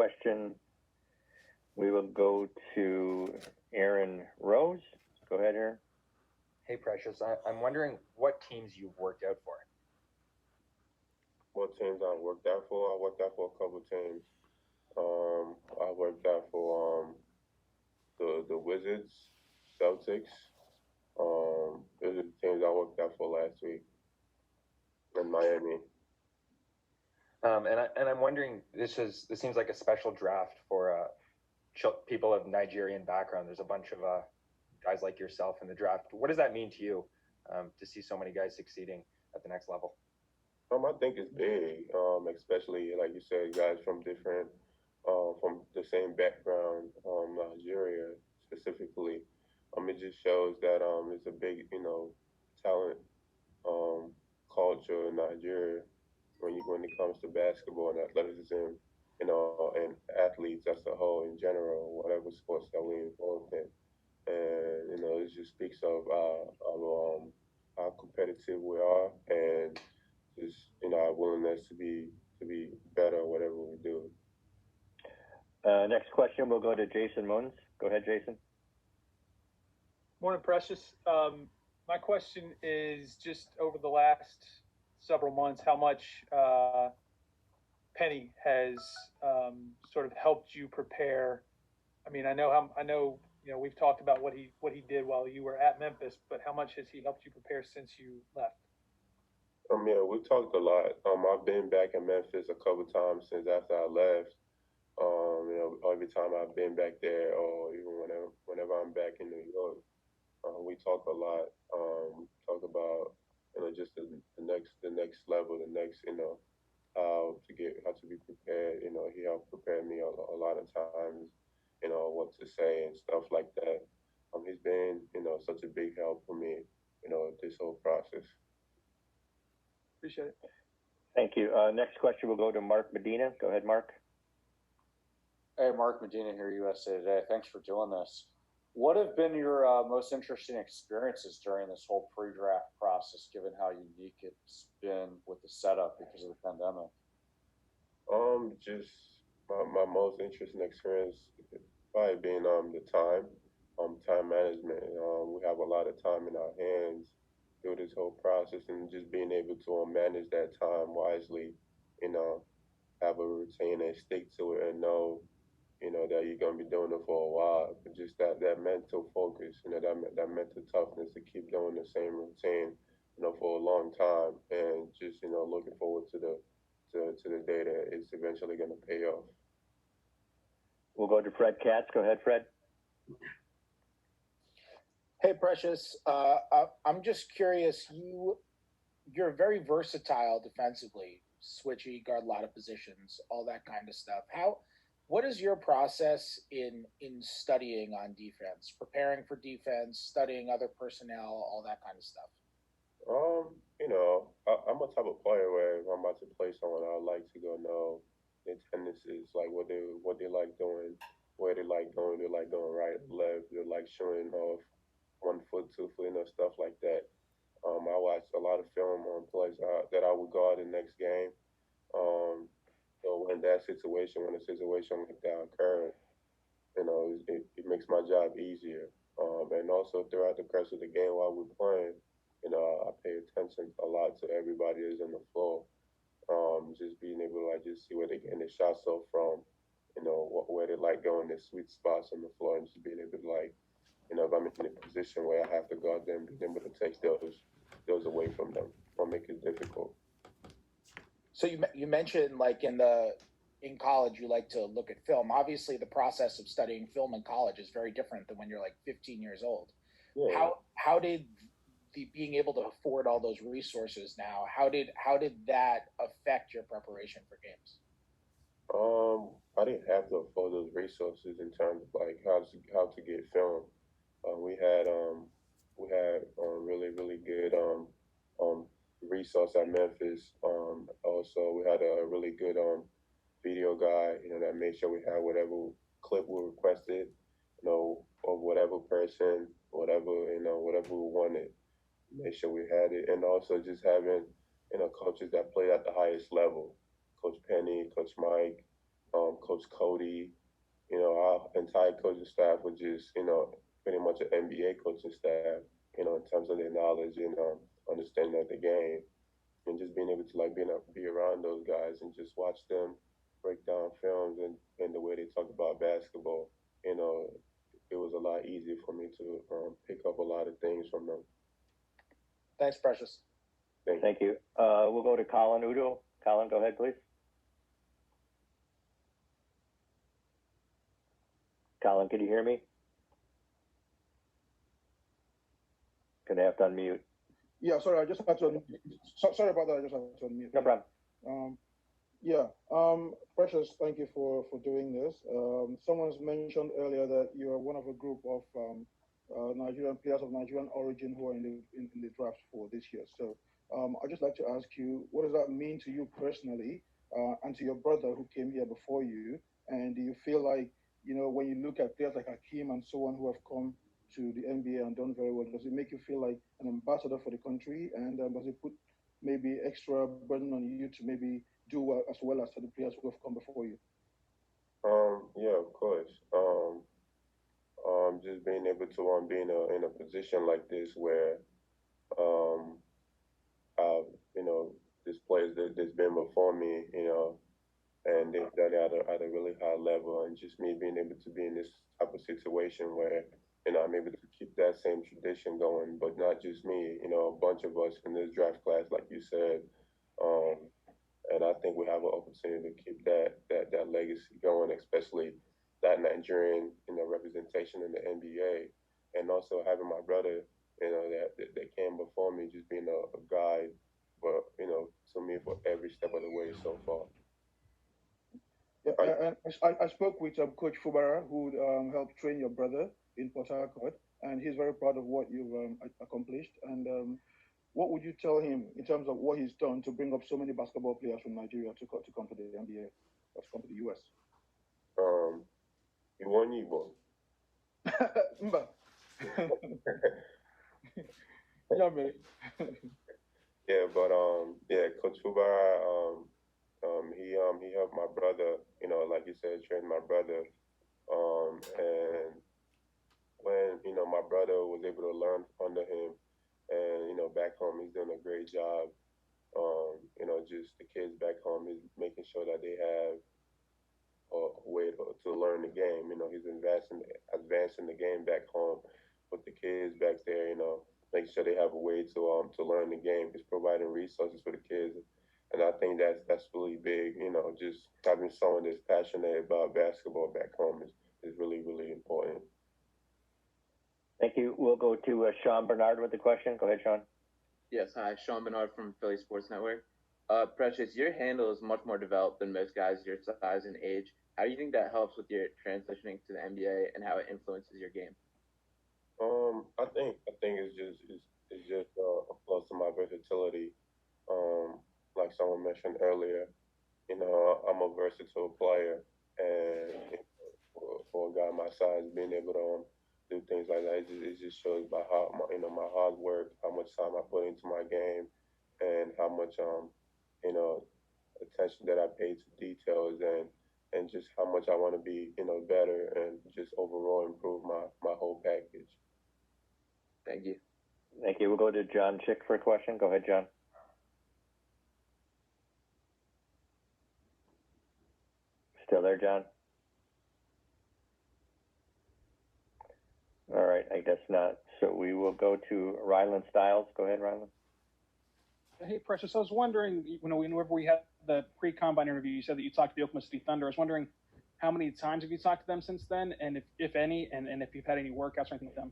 question, we will go to Aaron Rose. Go ahead, Aaron. Hey, Precious. I'm wondering what teams you've worked out for. What teams I've worked out for? I worked out for a couple teams. I worked out for the Wizards, Celtics. Those are the teams I worked out for last week in Miami. And I'm wondering, this seems like a special draft for people of Nigerian background. There's a bunch of guys like yourself in the draft. What does that mean to you to see so many guys succeeding at the next level? I think it's big, especially like you said, guys from the same background, Nigeria specifically. It just shows that it's a big, talent culture in Nigeria when it comes to basketball and athleticism, and athletes as a whole in general, whatever sports that we're involved in. And it just speaks of how competitive we are, and just our willingness to be better at whatever we do. Next question, we'll go to Jason Munz. Go ahead, Jason. Morning, Precious. My question is, just over the last several months, how much Penny has sort of helped you prepare? I mean, I know we've talked about what he did while you were at Memphis, but how much has he helped you prepare since you left? Yeah, we talked a lot. I've been back in Memphis a couple times since after I left. Every time I've been back there, or even whenever I'm back in New York, we talk a lot. Talk about just the next level, the next how to be prepared. He helped prepare me a lot of times. What to say and stuff like that. He's been such a big help for me. This whole process. Appreciate it. Thank you. Next question will go to Mark Medina. Go ahead, Mark. Hey, Mark Medina here, USA Today. Thanks for doing this. What have been your most interesting experiences during this whole pre-draft process, given how unique it's been with the setup because of the pandemic? Just my most interesting experience probably being the time management. We have a lot of time in our hands through this whole process, and just being able to manage that time wisely, have a routine and stick to it, and know, that you're gonna be doing it for a while. But just that mental focus, that mental toughness to keep doing the same routine, for a long time, and just looking forward to the day that it's eventually gonna pay off. We'll go to Fred Katz. Go ahead, Fred. Hey, Precious. I'm just curious. You're very versatile defensively, switchy, guard a lot of positions, all that kind of stuff. What is your process in studying on defense, preparing for defense, studying other personnel, all that kind of stuff? I'm a type of player where if I'm about to play someone, I like to go know their tendencies, like what they like doing, where they like going right, left, they like showing off 1 foot, 2 foot, stuff like that. I watched a lot of film on plays that I would guard the next game. So when a situation like that occurred, it makes my job easier. And also throughout the course of the game while we're playing, I pay attention a lot to everybody that's on the floor. Just being able to just see where they're getting their shots off from, where they like going, their sweet spots on the floor, and just being able to if I'm in a position where I have to guard them, being able to take those away from them or make it difficult. So you mentioned in college you like to look at film. Obviously, the process of studying film in college is very different than when you're 15 years old. Yeah. How did being able to afford all those resources now? How did that affect your preparation for games? I didn't have to afford those resources in terms of how to get film. We had really good resource at Memphis. Also, we had a really good video guy, that made sure we had whatever clip we requested, of whatever person, whatever we wanted. Make sure we had it, and also just having coaches that played at the highest level, Coach Penny, Coach Mike, Coach Cody. Our entire coaching staff was just, pretty much an NBA coaching staff, in terms of their knowledge and understanding of the game. And just being able to be around those guys and just watch them break down films and the way they talk about basketball, it was a lot easier for me to pick up a lot of things from them. Thanks, Precious. Thank you. We'll go to Colin Udo. Colin, go ahead, please. Colin, can you hear me? Gonna have to unmute. Yeah, sorry, I just had to. Sorry about that. I just had to unmute. No problem. Precious, thank you for doing this. Someone's mentioned earlier that you are one of a group of Nigerian players of Nigerian origin who are in the draft for this year. So I'd just like to ask you, what does that mean to you personally and to your brother who came here before you? And do you feel like, when you look at players like Hakeem and so on who have come to the NBA and done very well, does it make you feel like an ambassador for the country? And does it put maybe extra burden on you to maybe do well as the players who have come before you? Yeah, of course. Just being able to be in a position like this where there's players that's been before me, and they've done it at a really high level, and just me being able to be in this type of situation where I'm able to keep that same tradition going, but not just me, a bunch of us in this draft class, like you said. And I think we have an opportunity to keep that legacy going, especially that Nigerian, representation in the NBA, and also having my brother, that came before me, just being a guide, but to me for every step of the way so far. Yeah, and I spoke with Coach Fubara, who helped train your brother in Port Harcourt, and he's very proud of what you've accomplished. And what would you tell him in terms of what he's done to bring up so many basketball players from Nigeria to come to the NBA, or to come to the US? You won, you won. Yeah, man. Yeah, but Coach Fubara, he helped my brother, like you said, trained my brother, and when my brother was able to learn under him, and back home he's doing a great job. Just the kids back home, he's making sure that they have a way to learn the game. He's advancing the game back home with the kids back there. Making sure they have a way to learn the game. He's providing resources for the kids, and I think that's really big. Just having someone that's passionate about basketball back home is really, really important. Thank you. We'll go to Sean Bernard with the question. Go ahead, Sean. Yes, hi, Sean Bernard from Philly Sports Network. Precious, your handle is much more developed than most guys your size and age. How do you think that helps with your transitioning to the NBA and how it influences your game? I think it's just a plus to my versatility. Like someone mentioned earlier, I'm a versatile player, and for a guy my size, being able to do things like that, it just shows my hard work, how much time I put into my game, and how much attention that I pay to details, and just how much I want to be better, and just overall improve my whole package. Thank you. Thank you. We'll go to John Chick for a question. Go ahead, John. Still there, John? All right, I guess not. So we will go to Rylan Stiles. Go ahead, Rylan. Hey, Precious, I was wondering, whenever we had the pre-combine interview, you said that you talked to the Oklahoma City Thunder. I was wondering how many times have you talked to them since then, and if any, and if you've had any workouts or anything with them?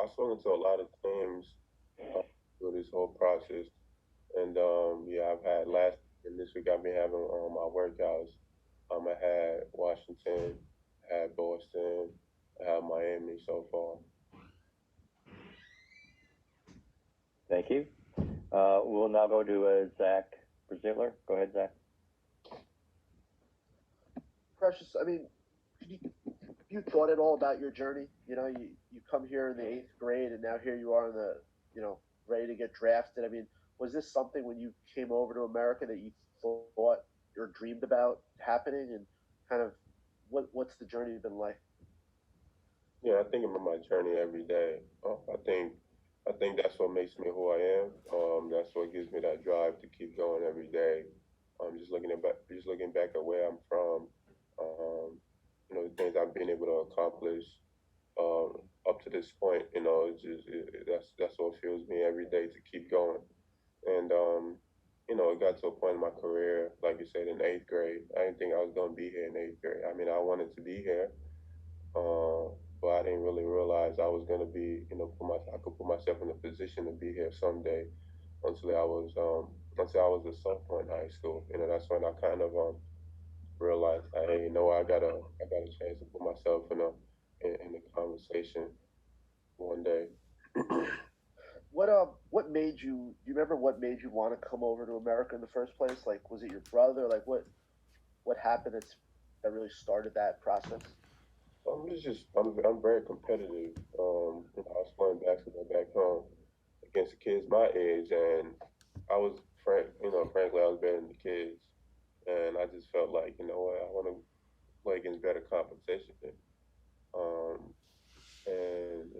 I've spoken to a lot of teams through this whole process, and I've had last and this week I've been having my workouts. I had Washington, I had Boston, I had Miami so far. Thank you. We'll now go to Zach Braziller. Go ahead, Zach. Precious, I mean, you thought at all about your journey? You come here in the 8th grade, and now here you are in the, ready to get drafted. I mean, was this something when you came over to America that you thought or dreamed about happening, and kind of what's the journey been like? Yeah, I think about my journey every day. I think that's what makes me who I am. That's what gives me that drive to keep going every day. Just looking back at where I'm from, the things I've been able to accomplish up to this point. That's what fuels me every day to keep going. And it got to a point in my career, like you said, in eighth grade. I didn't think I was gonna be here in eighth grade. I mean, I wanted to be here, but I didn't really realize I was gonna be, I could put myself in a position to be here someday. Until I was a sophomore in high school. That's when I kind of realized, hey, I got a chance to put myself in a conversation one day. What made you? Do you remember what made you want to come over to America in the first place? Like, was it your brother? Like, what happened that really started that process? I'm very competitive. I was playing basketball back home against the kids my age, and frankly, I was better than the kids, and I just felt like, you know what, I want to play against better competition. Um, and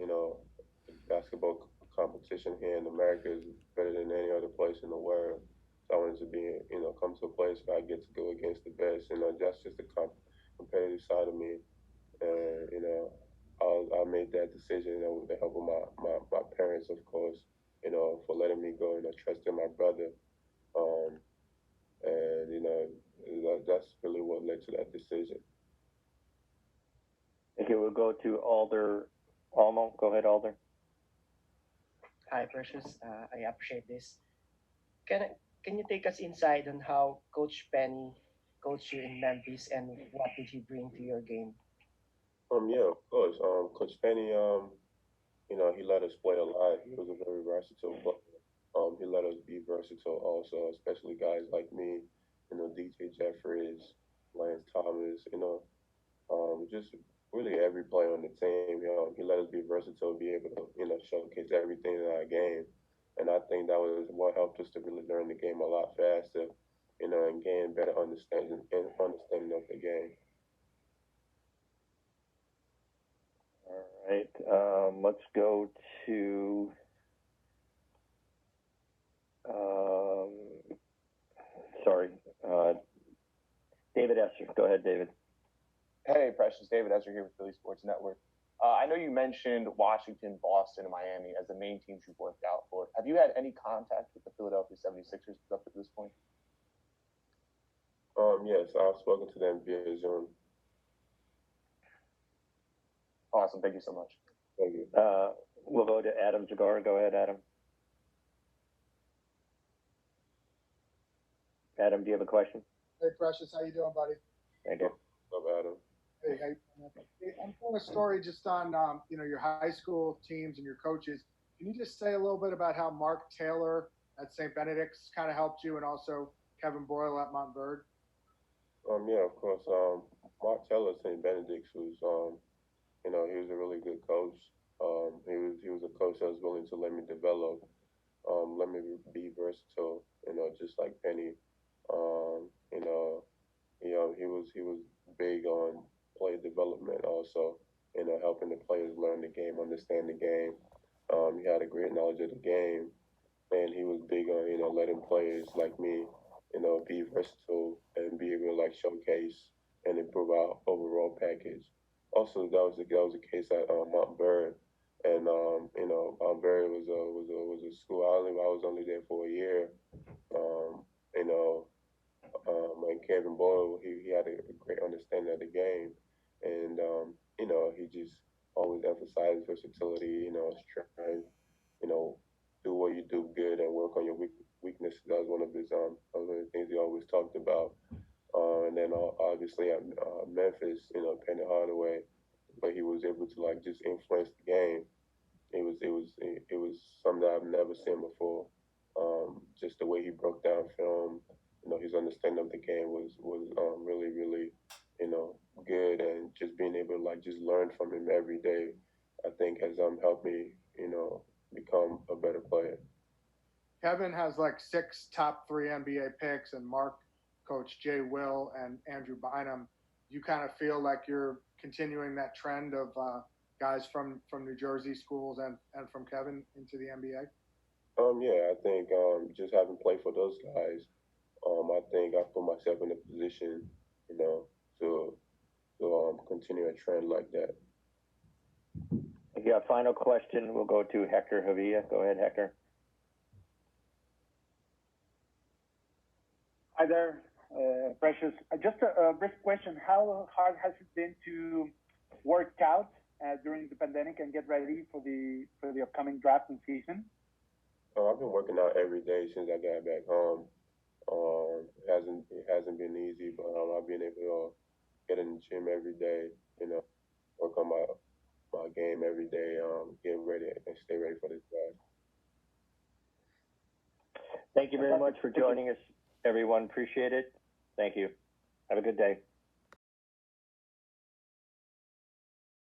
basketball competition here in America is better than any other place in the world. So I wanted to come to a place where I get to go against the best. That's just the competitive side of me. And I made that decision, with the help of my parents, of course, for letting me go, trusting my brother. Um, and that's really what led to that decision. Okay, we'll go to Alder Almo. Go ahead, Alder. Hi, Precious. I appreciate this. Can can you take us inside on how Coach Penny coached you in Memphis and what did he bring to your game? Yeah, of course. Coach Penny, he let us play a lot. He was a very versatile player. He let us be versatile also, especially guys like me, DJ Jeffries, Lance Thomas, just really every player on the team. He let us be versatile, be able to, showcase everything in our game. And I think that was what helped us to really learn the game a lot faster, and gain better understanding of the game. All right. Let's go to David Esser. Go ahead, David. Hey, Precious. David Esser here with Philly Sports Network. I know you mentioned Washington, Boston, and Miami as the main teams you've worked out for. Have you had any contact with the Philadelphia 76ers up to this point? Yes, I've spoken to them via Zoom. Awesome. Thank you so much. Thank you. We'll go to Adam Zagara. Go ahead, Adam. Adam, do you have a question? Hey, Precious, how you doing, buddy? Thank you. Love Adam. Hey, how you doing? Hey, I'm telling a story just on your high school teams and your coaches. Can you just say a little bit about how Mark Taylor at St. Benedict's kind of helped you, and also Kevin Boyle at Montverde? Yeah, of course. Mark Taylor at St. Benedict's was, he was a really good coach. He was a coach that was willing to let me develop, let me be versatile, just like Penny. He was big on player development also, helping the players learn the game, understand the game. He had a great knowledge of the game, and he was big on, letting players like me, be versatile and be able to showcase and improve our overall package. Also, that was a case at Montverde, and Montverde was a school. I was only there for a year. And Kevin Boyle, he had a great understanding of the game, and he just always emphasized versatility, strength, do what you do good and work on your weaknesses. That was one of the things he always talked about. And then obviously at Memphis, Penny Hardaway, but he was able to just influence the game. It was something that I've never seen before. Just the way he broke down film, his understanding of the game was really, really, good, and just being able to just learn from him every day, I think has helped me, become a better player. Kevin has like 6 top 3 NBA picks, and Mark Coach Jay Will and Andrew Bynum, you kind of feel like you're continuing that trend of guys from New Jersey schools and from Kevin into the NBA? Yeah, I think just having played for those guys, I think I put myself in a position, you know, to continue a trend like that. If you have a final question, we'll go to Hector Javilla. Go ahead, Hector. Hi there, Precious. Just a brief question. How hard has it been to work out during the pandemic and get ready for the upcoming draft and season? I've been working out every day since I got back home. It hasn't been easy, but I've been able to get in the gym every day, you know, work on my game every day, get ready and stay ready for this draft. Thank you very much for joining us, everyone. Appreciate it. Thank you. Have a good day.